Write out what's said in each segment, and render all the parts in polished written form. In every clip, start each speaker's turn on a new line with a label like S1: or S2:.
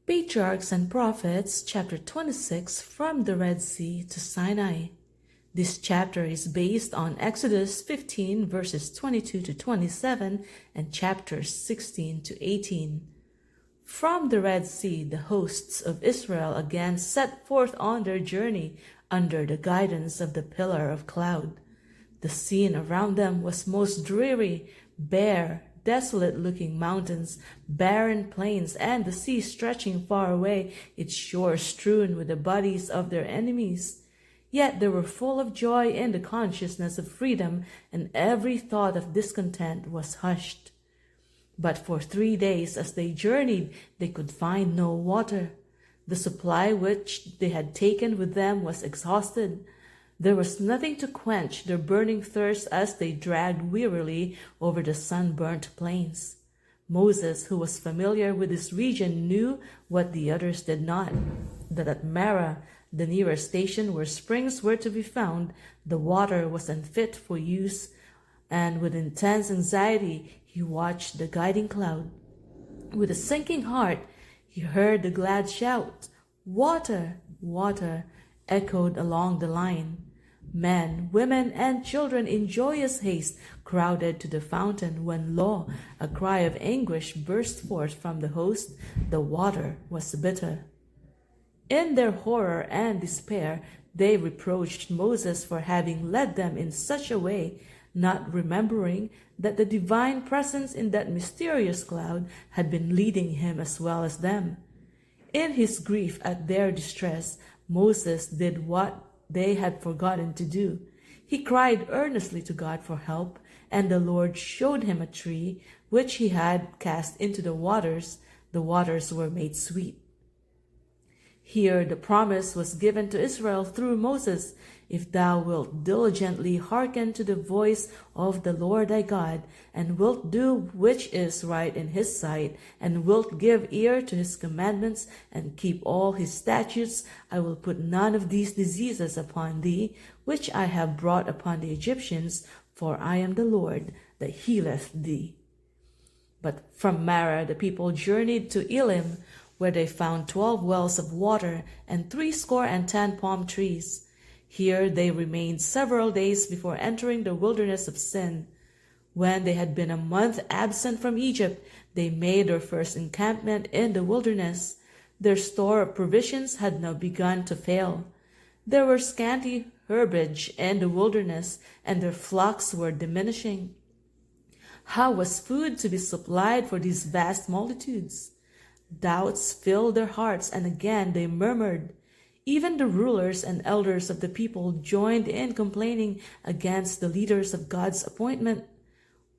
S1: Patriarchs and Prophets, chapter 26, From the Red Sea to Sinai. This chapter is based on Exodus 15, verses 22 to 27, and chapters 16 to 18. From the Red Sea, the hosts of Israel again set forth on their journey under the guidance of the pillar of cloud. The scene around them was most dreary, bare, desolate-looking mountains, barren plains, and the sea stretching far away, its shores strewn with the bodies of their enemies. Yet they were full of joy in the consciousness of freedom, and every thought of discontent was hushed. But for 3 days as they journeyed, they could find no water. The supply which they had taken with them was exhausted. There was nothing to quench their burning thirst as they dragged wearily over the sunburnt plains. Moses, who was familiar with this region, knew what the others did not, that at Marah, the nearest station where springs were to be found, the water was unfit for use, and with intense anxiety he watched the guiding cloud. With a sinking heart, he heard the glad shout, "Water! Water!" echoed along the line. Men, women, and children in joyous haste crowded to the fountain when, lo, a cry of anguish burst forth from the host. The water was bitter. In their horror and despair, they reproached Moses for having led them in such a way, not remembering that the divine presence in that mysterious cloud had been leading him as well as them. In his grief at their distress, Moses did what they had forgotten to do. He cried earnestly to God for help, and the Lord showed him a tree which he had cast into the waters. The waters were made sweet. Here the promise was given to Israel through Moses, "If thou wilt diligently hearken to the voice of the Lord thy God, and wilt do which is right in his sight, and wilt give ear to his commandments, and keep all his statutes, I will put none of these diseases upon thee, which I have brought upon the Egyptians, for I am the Lord that healeth thee." But from Marah the people journeyed to Elim, where they found 12 wells of water and 70 palm trees. Here they remained several days before entering the wilderness of Sin. When they had been a month absent from Egypt, they made their first encampment in the wilderness. Their store of provisions had now begun to fail. There were scanty herbage in the wilderness, and their flocks were diminishing. How was food to be supplied for these vast multitudes? Doubts filled their hearts, and again they murmured. Even the rulers and elders of the people joined in complaining against the leaders of God's appointment.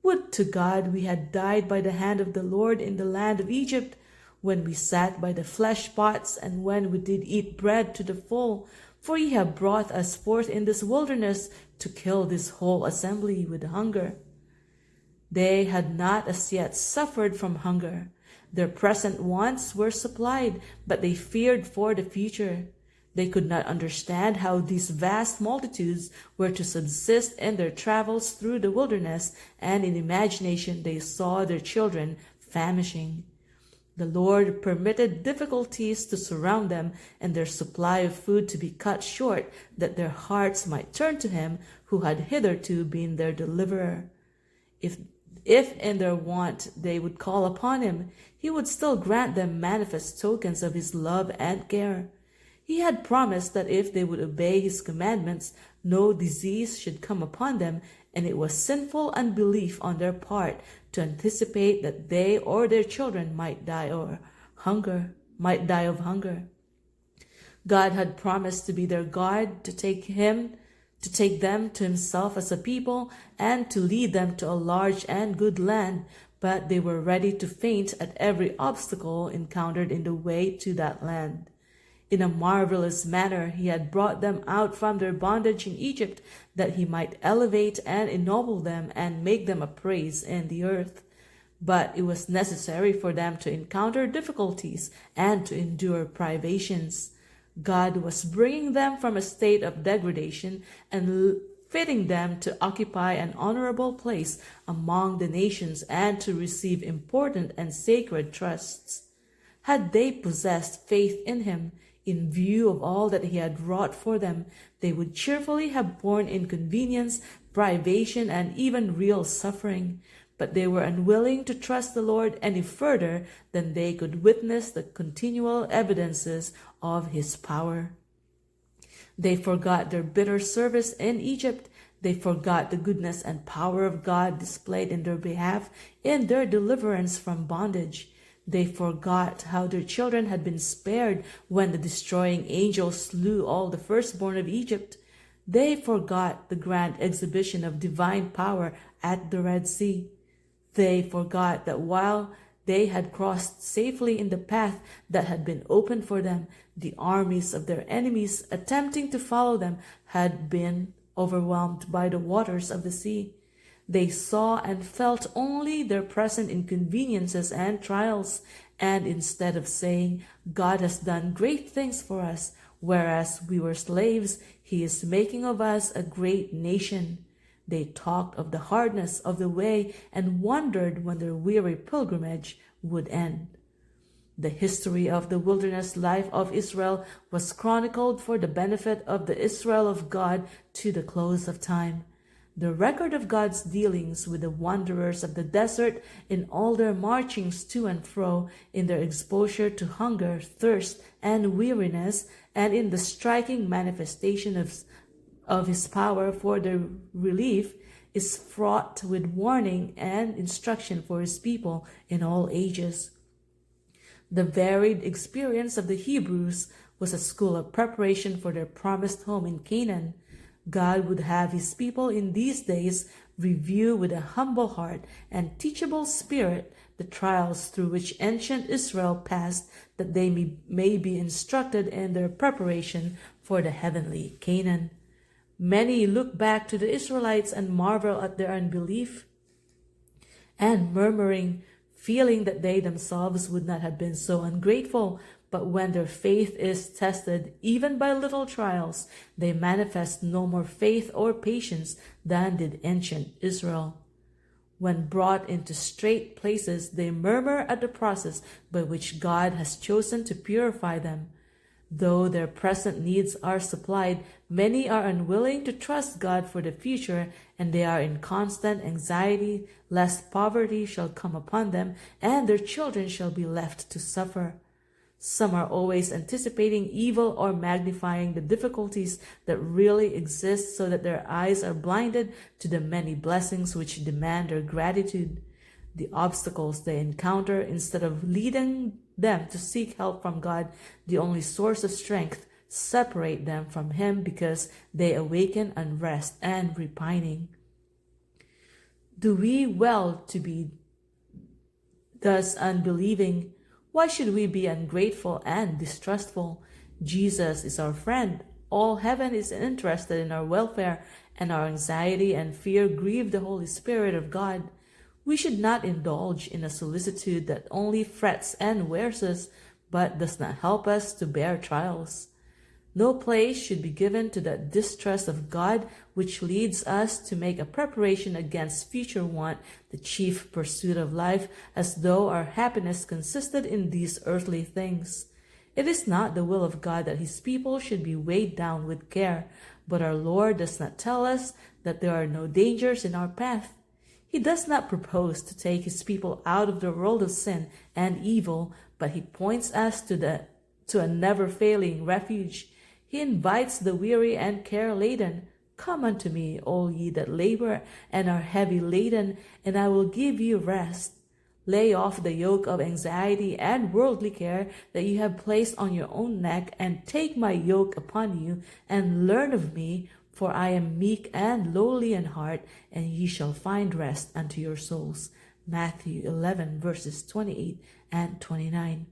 S1: "Would to God we had died by the hand of the Lord in the land of Egypt, when we sat by the flesh pots, and when we did eat bread to the full, for ye have brought us forth in this wilderness to kill this whole assembly with hunger." They had not as yet suffered from hunger. Their present wants were supplied, but they feared for the future. They could not understand how these vast multitudes were to subsist in their travels through the wilderness, and in imagination they saw their children famishing. The Lord permitted difficulties to surround them and their supply of food to be cut short, that their hearts might turn to him who had hitherto been their deliverer. If in their want they would call upon him, he would still grant them manifest tokens of his love and care. He had promised that if they would obey his commandments, no disease should come upon them, and it was sinful unbelief on their part to anticipate that they or their children might die of hunger. God had promised to be their God, to take them to himself as a people, and to lead them to a large and good land, but they were ready to faint at every obstacle encountered in the way to that land. In a marvelous manner he had brought them out from their bondage in Egypt, that he might elevate and ennoble them and make them a praise in the earth. But it was necessary for them to encounter difficulties and to endure privations. God was bringing them from a state of degradation and fitting them to occupy an honorable place among the nations and to receive important and sacred trusts. Had they possessed faith in him, in view of all that he had wrought for them, they would cheerfully have borne inconvenience, privation, and even real suffering. But they were unwilling to trust the Lord any further than they could witness the continual evidences of his power. They forgot their bitter service in Egypt. They forgot the goodness and power of God displayed in their behalf in their deliverance from bondage. They forgot how their children had been spared when the destroying angel slew all the firstborn of Egypt. They forgot the grand exhibition of divine power at the Red Sea. They forgot that while they had crossed safely in the path that had been opened for them, the armies of their enemies attempting to follow them had been overwhelmed by the waters of the sea. They saw and felt only their present inconveniences and trials, and instead of saying, "God has done great things for us, whereas we were slaves, he is making of us a great nation," they talked of the hardness of the way and wondered when their weary pilgrimage would end. The history of the wilderness life of Israel was chronicled for the benefit of the Israel of God to the close of time. The record of God's dealings with the wanderers of the desert in all their marchings to and fro, in their exposure to hunger, thirst, and weariness, and in the striking manifestation of his power for their relief, is fraught with warning and instruction for his people in all ages. The varied experience of the Hebrews was a school of preparation for their promised home in Canaan. God would have his people in these days review with a humble heart and teachable spirit the trials through which ancient Israel passed, that they may be instructed in their preparation for the heavenly Canaan. Many look back to the Israelites and marvel at their unbelief and murmuring, feeling that they themselves would not have been so ungrateful. But when their faith is tested, even by little trials, they manifest no more faith or patience than did ancient Israel. When brought into straight places, they murmur at the process by which God has chosen to purify them. Though their present needs are supplied, many are unwilling to trust God for the future, and they are in constant anxiety lest poverty shall come upon them and their children shall be left to suffer. Some are always anticipating evil or magnifying the difficulties that really exist, so that their eyes are blinded to the many blessings which demand their gratitude. The obstacles they encounter, instead of leading them to seek help from God, the only source of strength, separate them from him, because they awaken unrest and repining. Do we well to be thus unbelieving? Why should we be ungrateful and distrustful? Jesus is our friend. All heaven is interested in our welfare, and our anxiety and fear grieve the Holy Spirit of God. We should not indulge in a solicitude that only frets and wears us, but does not help us to bear trials. No place should be given to that distrust of God which leads us to make a preparation against future want the chief pursuit of life, as though our happiness consisted in these earthly things. It is not the will of God that his people should be weighed down with care, but our Lord does not tell us that there are no dangers in our path. He does not propose to take his people out of the world of sin and evil, but he points us to a never-failing refuge. He invites the weary and care-laden. Come unto me, all ye that labor and are heavy laden, and I will give you rest. Lay off the yoke of anxiety and worldly care that you have placed on your own neck, and take my yoke upon you, and learn of me, for I am meek and lowly in heart, and ye shall find rest unto your souls. Matthew 11, verses 28 and 29.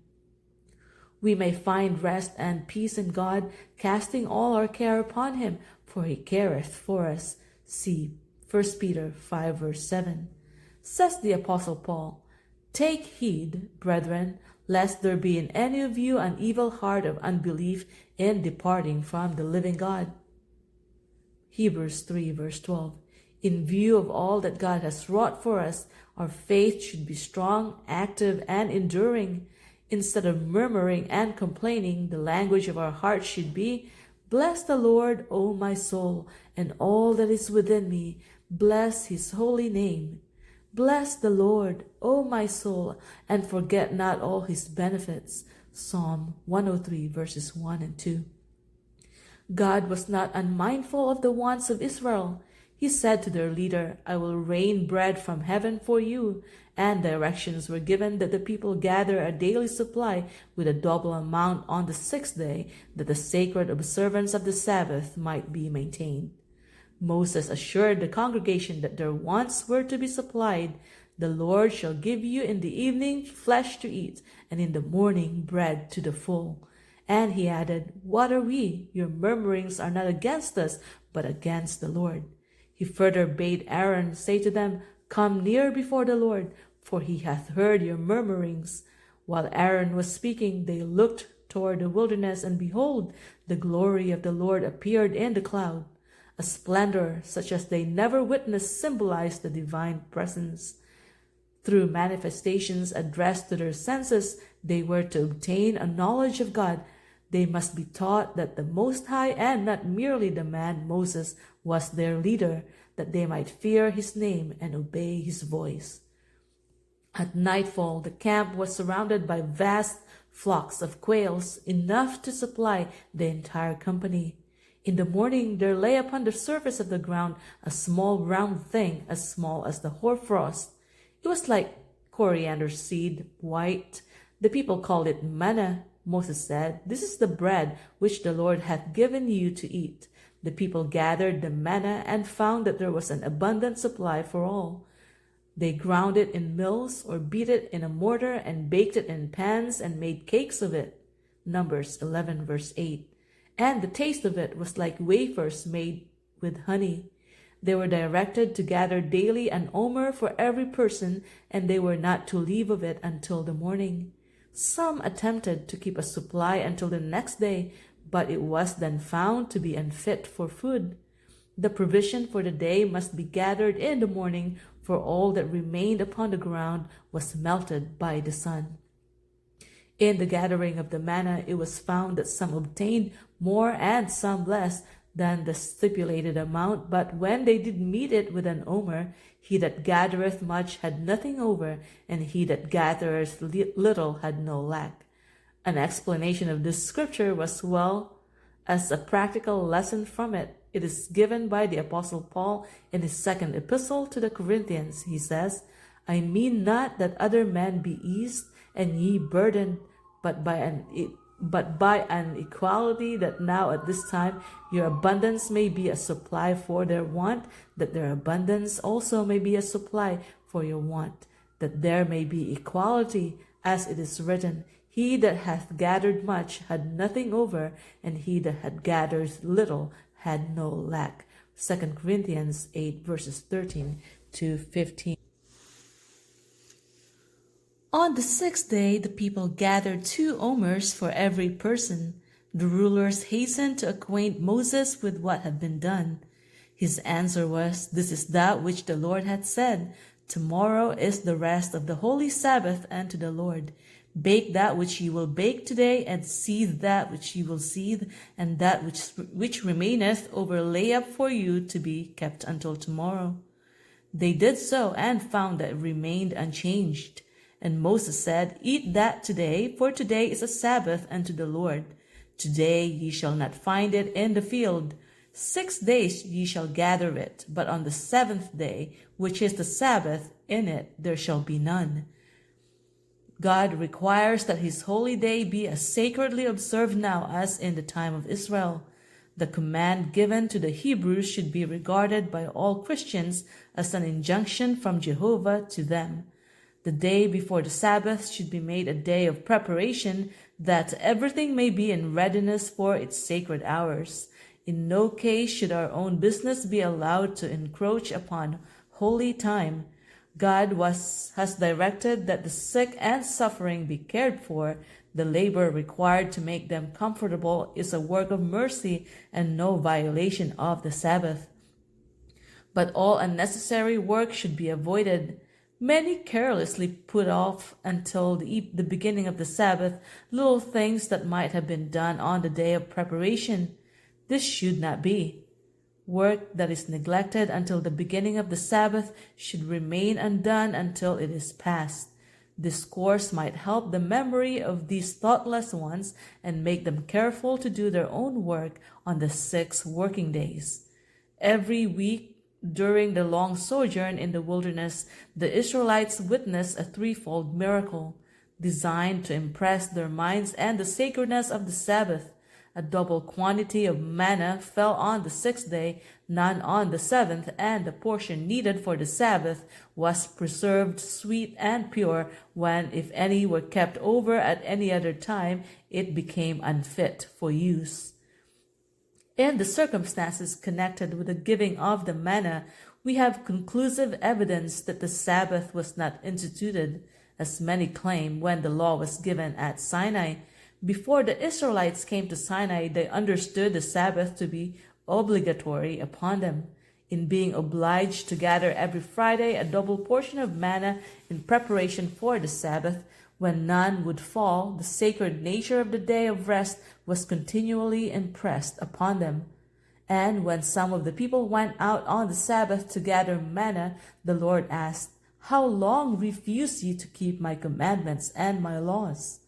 S1: We may find rest and peace in God, casting all our care upon him, for he careth for us. See 1 Peter 5, verse 7. Says the Apostle Paul, "Take heed, brethren, lest there be in any of you an evil heart of unbelief in departing from the living God." Hebrews 3, verse 12. In view of all that God has wrought for us, our faith should be strong, active, and enduring. Instead of murmuring and complaining, the language of our hearts should be, "Bless the Lord, O my soul, and all that is within me. Bless his holy name. Bless the Lord, O my soul, and forget not all his benefits." Psalm 103 verses 1 and 2. God was not unmindful of the wants of Israel. He said to their leader, "I will rain bread from heaven for you," and directions were given that the people gather a daily supply with a double amount on the sixth day, that the sacred observance of the Sabbath might be maintained. Moses assured the congregation that their wants were to be supplied. "The Lord shall give you in the evening flesh to eat, and in the morning bread to the full." And he added, "What are we? Your murmurings are not against us, but against the Lord." He further bade Aaron say to them, "Come near before the Lord, for he hath heard your murmurings." While Aaron was speaking, they looked toward the wilderness, and behold, the glory of the Lord appeared in the cloud. A splendor such as they never witnessed symbolized the divine presence. Through manifestations addressed to their senses, they were to obtain a knowledge of God. They must be taught that the Most High, and not merely the man Moses, was their leader, that they might fear his name and obey his voice. At nightfall, the camp was surrounded by vast flocks of quails, enough to supply the entire company. In the morning there lay upon the surface of the ground a small round thing, as small as the hoarfrost. It was like coriander seed, white. The people called it manna. Moses said, "This is the bread which the Lord hath given you to eat." The people gathered the manna and found that there was an abundant supply for all. They ground it in mills or beat it in a mortar and baked it in pans and made cakes of it. Numbers 11 verse 8. And the taste of it was like wafers made with honey. They were directed to gather daily an omer for every person, and they were not to leave of it until the morning. Some attempted to keep a supply until the next day, but it was then found to be unfit for food. The provision for the day must be gathered in the morning, for all that remained upon the ground was melted by the sun. In the gathering of the manna, it was found that some obtained more and some less than the stipulated amount, but when they did meet it with an omer, he that gathereth much had nothing over, and he that gathereth little had no lack. An explanation of this scripture was well as a practical lesson from it. It is given by the Apostle Paul in his second epistle to the Corinthians. He says, "I mean not that other men be eased, and ye burdened, but by an equality, that now at this time your abundance may be a supply for their want, that their abundance also may be a supply for your want, that there may be equality, as it is written, He that hath gathered much had nothing over, and he that had gathered little had no lack." 2 Corinthians 8 verses 13 to 15. On the sixth day, the people gathered 2 omers for every person. The rulers hastened to acquaint Moses with what had been done. His answer was, "This is that which the Lord hath said. Tomorrow is the rest of the holy Sabbath unto the Lord. Bake that which ye will bake today, and seethe that which ye will seethe, and that which remaineth over lay up for you to be kept until tomorrow." They did so, and found that it remained unchanged. And Moses said, "Eat that today, for today is a Sabbath unto the Lord. Today ye shall not find it in the field. 6 days ye shall gather it, but on the 7th day, which is the Sabbath, in it there shall be none." God requires that his holy day be as sacredly observed now as in the time of Israel. The command given to the Hebrews should be regarded by all Christians as an injunction from Jehovah to them. The day before the Sabbath should be made a day of preparation, that everything may be in readiness for its sacred hours. In no case should our own business be allowed to encroach upon holy time. God has directed that the sick and suffering be cared for. The labor required to make them comfortable is a work of mercy and no violation of the Sabbath. But all unnecessary work should be avoided. Many carelessly put off until the beginning of the Sabbath little things that might have been done on the day of preparation. This should not be. Work that is neglected until the beginning of the Sabbath should remain undone until it is past. This course might help the memory of these thoughtless ones and make them careful to do their own work on the 6 working days. Every week during the long sojourn in the wilderness, the Israelites witnessed a threefold miracle designed to impress their minds and the sacredness of the Sabbath. A double quantity of manna fell on the 6th day, none on the 7th, and the portion needed for the Sabbath was preserved sweet and pure when, if any were kept over at any other time, it became unfit for use. In the circumstances connected with the giving of the manna, we have conclusive evidence that the Sabbath was not instituted, as many claim, when the law was given at Sinai. Before the Israelites came to Sinai, they understood the Sabbath to be obligatory upon them. In being obliged to gather every Friday a double portion of manna in preparation for the Sabbath, when none would fall, the sacred nature of the day of rest was continually impressed upon them. And when some of the people went out on the Sabbath to gather manna, the Lord asked, "How long refuse ye to keep my commandments and my laws?"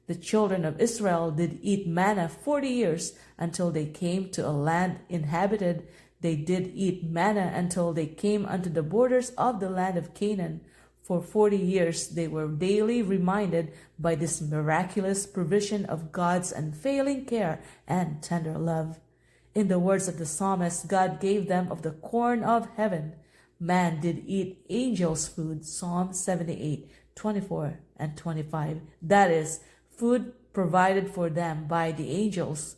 S1: The children of Israel did eat manna 40 years until they came to a land inhabited. They did eat manna until they came unto the borders of the land of Canaan. For 40 years they were daily reminded by this miraculous provision of God's unfailing care and tender love. In the words of the psalmist, God gave them of the corn of heaven. Man did eat angels' food, Psalm 78, 24 and 25. That is, food provided for them by the angels.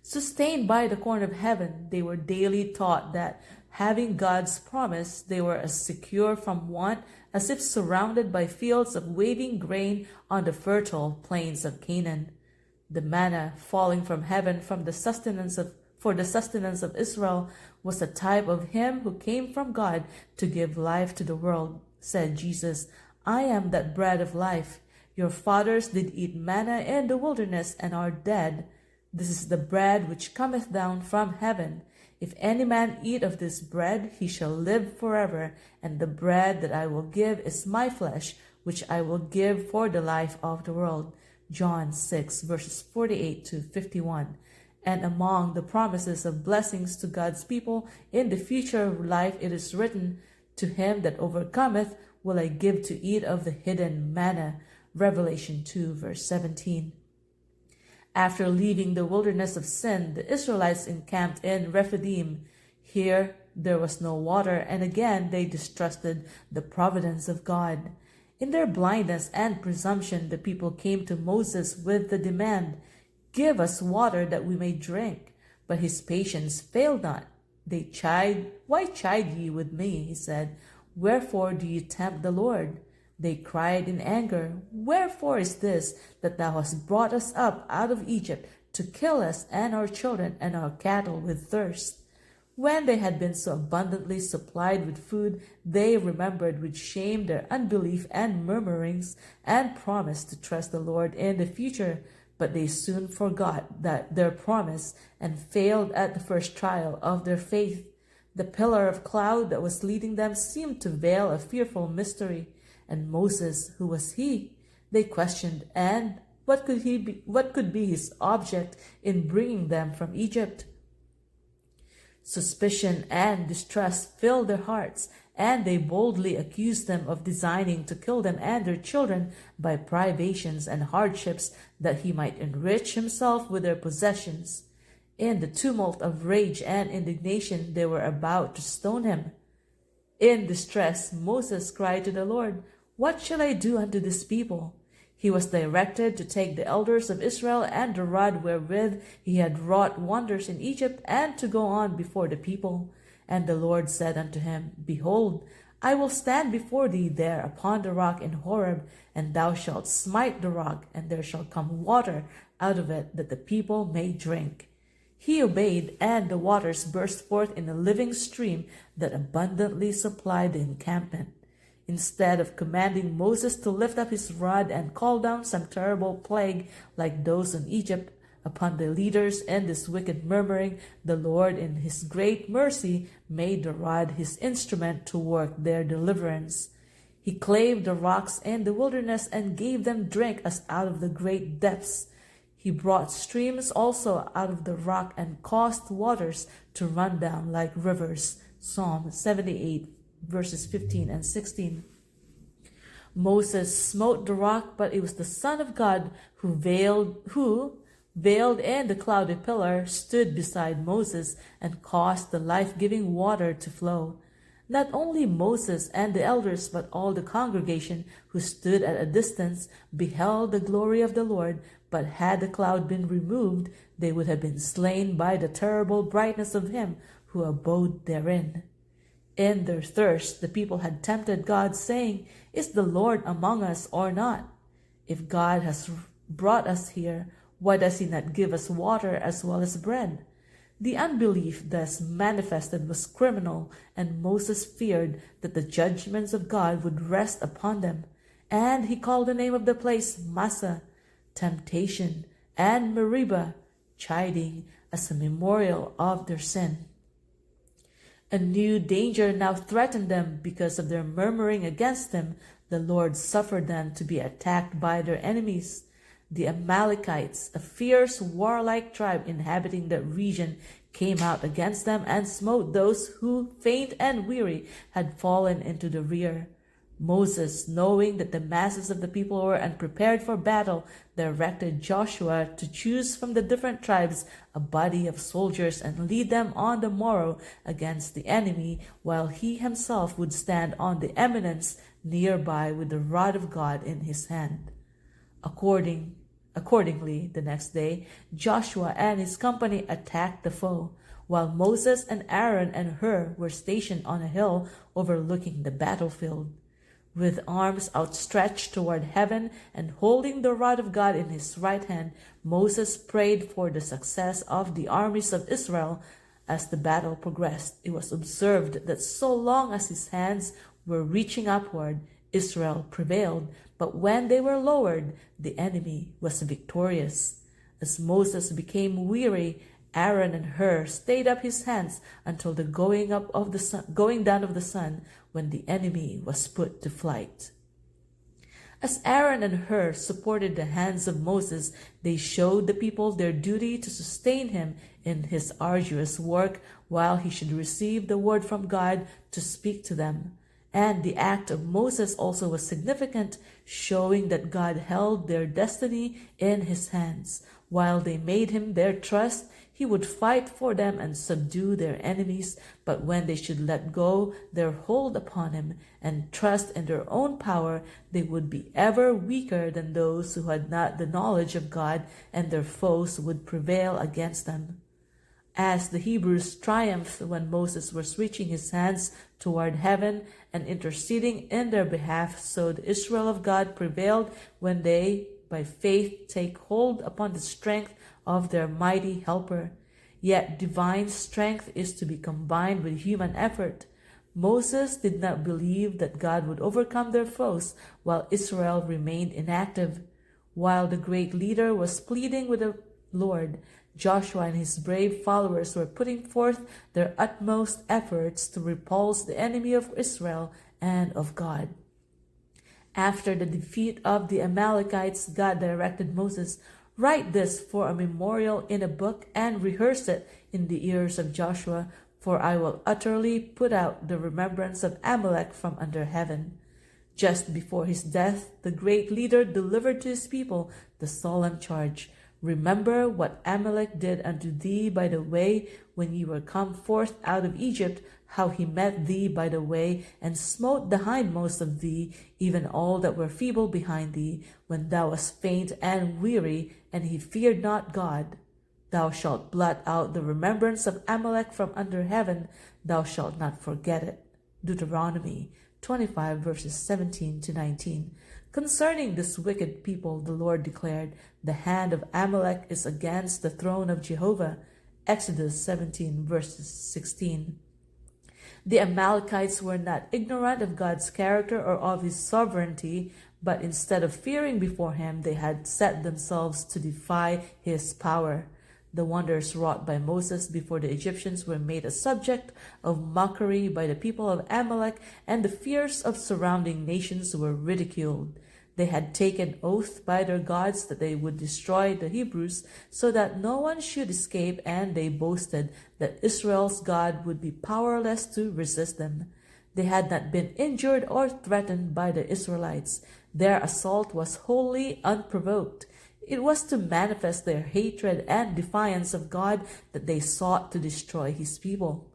S1: Sustained by the corn of heaven, they were daily taught that, having God's promise, they were as secure from want as if surrounded by fields of waving grain on the fertile plains of Canaan. The manna falling from heaven for the sustenance of Israel was a type of him who came from God to give life to the world. Said Jesus, "I am that bread of life. Your fathers did eat manna in the wilderness and are dead. This is the bread which cometh down from heaven. If any man eat of this bread, he shall live forever. And the bread that I will give is my flesh, which I will give for the life of the world." John 6, verses 48 to 51. And among the promises of blessings to God's people in the future life, it is written, "To him that overcometh will I give to eat of the hidden manna." Revelation 2, verse 17. After leaving the wilderness of sin, the Israelites encamped in Rephidim. Here there was no water, and again they distrusted the providence of God. In their blindness and presumption, the people came to Moses with the demand, "Give us water that we may drink." But his patience failed not. They chide, "Why chide ye with me?" he said. "Wherefore do ye tempt the Lord?" They cried in anger, "Wherefore is this, that thou hast brought us up out of Egypt to kill us and our children and our cattle with thirst?" When they had been so abundantly supplied with food, they remembered with shame their unbelief and murmurings, and promised to trust the Lord in the future. But they soon forgot their promise and failed at the first trial of their faith. The pillar of cloud that was leading them seemed to veil a fearful mystery. And Moses, who was he? They questioned, and what could be his object in bringing them from Egypt? Suspicion and distrust filled their hearts, and they boldly accused them of designing to kill them and their children by privations and hardships, that he might enrich himself with their possessions. In the tumult of rage and indignation, they were about to stone him. In distress, Moses cried to the Lord, "What shall I do unto this people?" He was directed to take the elders of Israel and the rod wherewith he had wrought wonders in Egypt, and to go on before the people. And the Lord said unto him, "Behold, I will stand before thee there upon the rock in Horeb, and thou shalt smite the rock, and there shall come water out of it, that the people may drink." He obeyed, and the waters burst forth in a living stream that abundantly supplied the encampment. Instead of commanding Moses to lift up his rod and call down some terrible plague like those in Egypt upon the leaders in this wicked murmuring, the Lord in his great mercy made the rod his instrument to work their deliverance. He clave the rocks in the wilderness and gave them drink as out of the great depths. He brought streams also out of the rock and caused waters to run down like rivers. Psalm 78, verses 15 and 16. Moses smote the rock, but it was the Son of God who veiled in the cloudy pillar, stood beside Moses and caused the life-giving water to flow. Not only Moses and the elders, but all the congregation who stood at a distance beheld the glory of the Lord, but had the cloud been removed, they would have been slain by the terrible brightness of him who abode therein. In their thirst, the people had tempted God, saying, "Is the Lord among us or not? If God has brought us here, why does he not give us water as well as bread?" The unbelief thus manifested was criminal, and Moses feared that the judgments of God would rest upon them. And he called the name of the place Massah, temptation, and Meribah, chiding, as a memorial of their sin. A new danger now threatened them because of their murmuring against him. The Lord suffered them to be attacked by their enemies. The Amalekites, a fierce warlike tribe inhabiting that region, came out against them and smote those who, faint and weary, had fallen into the rear. Moses, knowing that the masses of the people were unprepared for battle, directed Joshua to choose from the different tribes a body of soldiers and lead them on the morrow against the enemy, while he himself would stand on the eminence nearby with the rod of God in his hand. Accordingly, the next day, Joshua and his company attacked the foe, while Moses and Aaron and Hur were stationed on a hill overlooking the battlefield. With arms outstretched toward heaven and holding the rod of God in his right hand, Moses prayed for the success of the armies of Israel. As the battle progressed, it was observed that so long as his hands were reaching upward, Israel prevailed, but when they were lowered, the enemy was victorious. As Moses became weary, Aaron and Hur stayed up his hands until the going down of the sun, when the enemy was put to flight. As Aaron and Hur supported the hands of Moses, they showed the people their duty to sustain him in his arduous work, while he should receive the word from God to speak to them. And the act of Moses also was significant, showing that God held their destiny in his hands. While they made him their trust, he would fight for them and subdue their enemies. But when they should let go their hold upon him and trust in their own power, they would be ever weaker than those who had not the knowledge of God, and their foes would prevail against them. As the Hebrews triumphed when Moses was reaching his hands toward heaven and interceding in their behalf, so the Israel of God prevailed when they, by faith, take hold upon the strength of their mighty helper. Yet divine strength is to be combined with human effort. Moses did not believe that God would overcome their foes, while Israel remained inactive. While the great leader was pleading with the Lord, Joshua and his brave followers were putting forth their utmost efforts to repulse the enemy of Israel and of God. After the defeat of the Amalekites, God directed Moses, "Write this for a memorial in a book and rehearse it in the ears of Joshua, for I will utterly put out the remembrance of Amalek from under heaven." Just before his death, the great leader delivered to his people the solemn charge, "Remember what Amalek did unto thee by the way when ye were come forth out of Egypt, how he met thee by the way, and smote the hindmost of thee, even all that were feeble behind thee, when thou wast faint and weary, and he feared not God. Thou shalt blot out the remembrance of Amalek from under heaven, thou shalt not forget it." Deuteronomy 25, verses 17 to 19. Concerning this wicked people, the Lord declared, "The hand of Amalek is against the throne of Jehovah." Exodus 17, verses 16. The Amalekites were not ignorant of God's character or of his sovereignty, but instead of fearing before him, they had set themselves to defy his power. The wonders wrought by Moses before the Egyptians were made a subject of mockery by the people of Amalek, and the fears of surrounding nations were ridiculed. They had taken oath by their gods that they would destroy the Hebrews so that no one should escape, and they boasted that Israel's God would be powerless to resist them. They had not been injured or threatened by the Israelites. Their assault was wholly unprovoked. It was to manifest their hatred and defiance of God that they sought to destroy his people.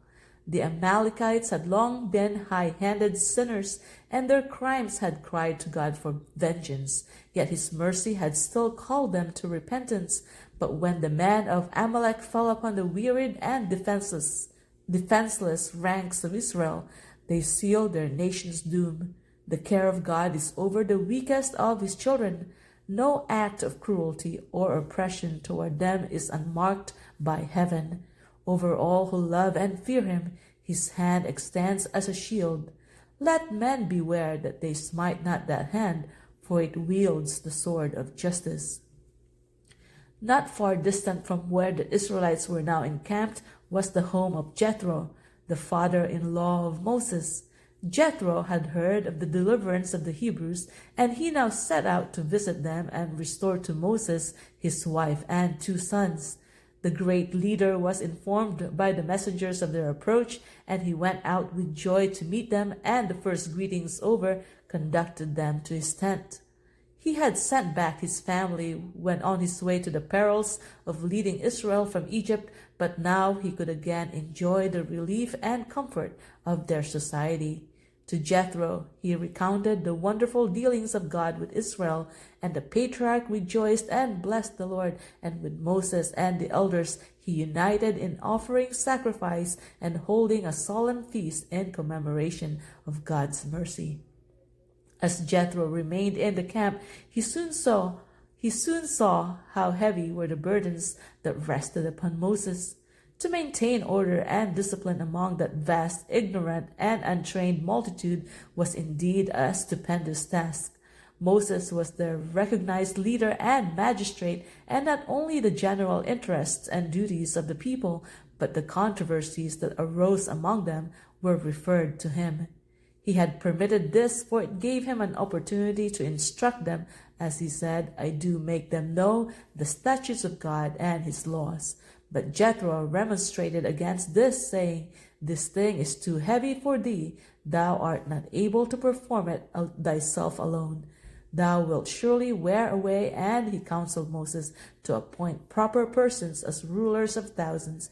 S1: The Amalekites had long been high-handed sinners, and their crimes had cried to God for vengeance. Yet his mercy had still called them to repentance. But when the men of Amalek fell upon the wearied and defenseless ranks of Israel, they sealed their nation's doom. The care of God is over the weakest of his children. No act of cruelty or oppression toward them is unmarked by heaven. Over all who love and fear him, his hand extends as a shield. Let men beware that they smite not that hand, for it wields the sword of justice. Not far distant from where the Israelites were now encamped was the home of Jethro, the father-in-law of Moses. Jethro had heard of the deliverance of the Hebrews, and he now set out to visit them and restore to Moses his wife and 2 sons. The great leader was informed by the messengers of their approach, and he went out with joy to meet them, and the first greetings over, conducted them to his tent. He had sent back his family when on his way to the perils of leading Israel from Egypt, but now he could again enjoy the relief and comfort of their society. To Jethro, he recounted the wonderful dealings of God with Israel, and the patriarch rejoiced and blessed the Lord, and with Moses and the elders he united in offering sacrifice and holding a solemn feast in commemoration of God's mercy. As Jethro remained in the camp, he soon saw how heavy were the burdens that rested upon Moses. To maintain order and discipline among that vast, ignorant, and untrained multitude was indeed a stupendous task. Moses was the recognized leader and magistrate, and not only the general interests and duties of the people, but the controversies that arose among them were referred to him. He had permitted this, for it gave him an opportunity to instruct them, as he said, "I do make them know the statutes of God and his laws." But Jethro remonstrated against this, saying, "This thing is too heavy for thee. Thou art not able to perform it thyself alone. Thou wilt surely wear away." And he counseled Moses to appoint proper persons as rulers of thousands,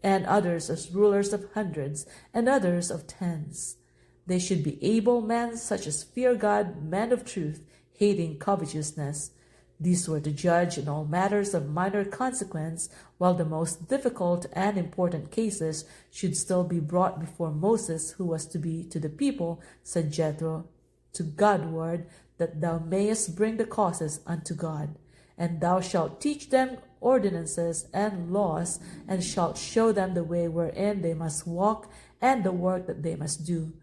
S1: and others as rulers of hundreds, and others of tens. They should be able men, such as fear God, men of truth, hating covetousness. These were to judge in all matters of minor consequence, while the most difficult and important cases should still be brought before Moses, who was to be to the people, said Jethro, to Godward, that thou mayest bring the causes unto God. And thou shalt teach them ordinances and laws, and shalt show them the way wherein they must walk, and the work that they must do.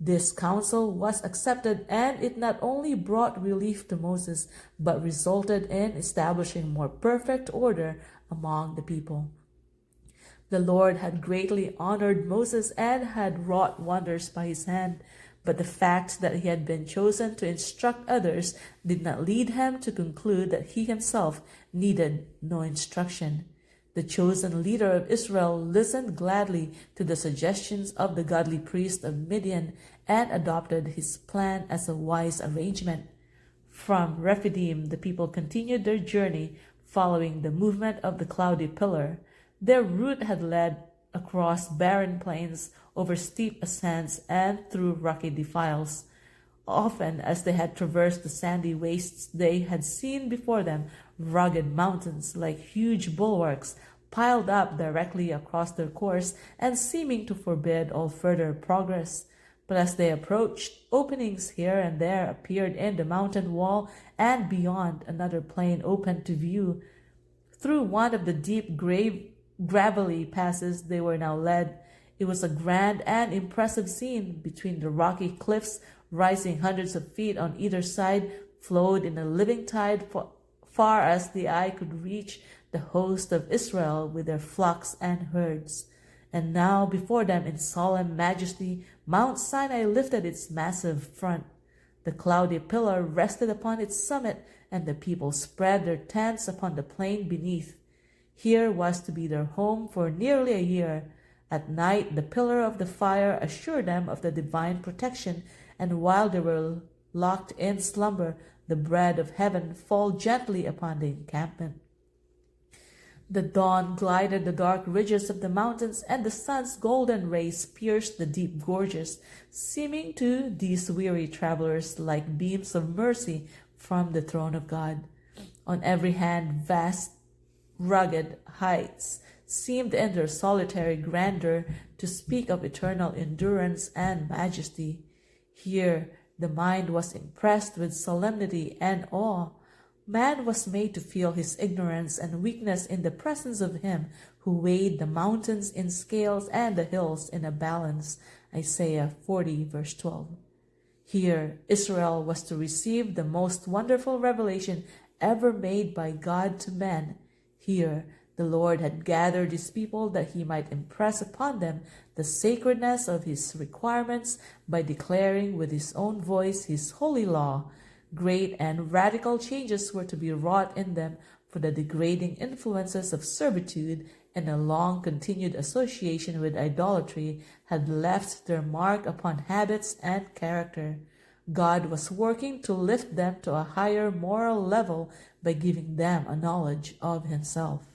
S1: This counsel was accepted, and it not only brought relief to Moses, but resulted in establishing more perfect order among the people. The Lord had greatly honored Moses and had wrought wonders by his hand, but the fact that he had been chosen to instruct others did not lead him to conclude that he himself needed no instruction. The chosen leader of Israel listened gladly to the suggestions of the godly priest of Midian and adopted his plan as a wise arrangement. From Rephidim, the people continued their journey, following the movement of the cloudy pillar. Their route had led across barren plains, over steep ascents, and through rocky defiles. Often, as they had traversed the sandy wastes, they had seen before them rugged mountains like huge bulwarks piled up directly across their course and seeming to forbid all further progress. But as they approached, openings here and there appeared in the mountain wall, and beyond, another plain opened to view. Through one of the deep, gravelly passes they were now led. It was a grand and impressive scene. Between the rocky cliffs, rising hundreds of feet on either side, flowed in a living tide far as the eye could reach the host of Israel with their flocks and herds. And now before them in solemn majesty, Mount Sinai lifted its massive front. The cloudy pillar rested upon its summit, and the people spread their tents upon the plain beneath. Here was to be their home for nearly a year. At night the pillar of the fire assured them of the divine protection, and while they were locked in slumber, the bread of heaven fell gently upon the encampment. The dawn glided the dark ridges of the mountains, and the sun's golden rays pierced the deep gorges, seeming to these weary travelers like beams of mercy from the throne of God. On every hand, vast, rugged heights seemed in their solitary grandeur to speak of eternal endurance and majesty. Here, the mind was impressed with solemnity and awe. Man was made to feel his ignorance and weakness in the presence of him who weighed the mountains in scales and the hills in a balance. Isaiah 40, verse 12. Here, Israel was to receive the most wonderful revelation ever made by God to men. Here, the Lord had gathered his people that he might impress upon them the sacredness of his requirements by declaring with his own voice his holy law. Great and radical changes were to be wrought in them, for the degrading influences of servitude and a long-continued association with idolatry had left their mark upon habits and character. God was working to lift them to a higher moral level by giving them a knowledge of himself.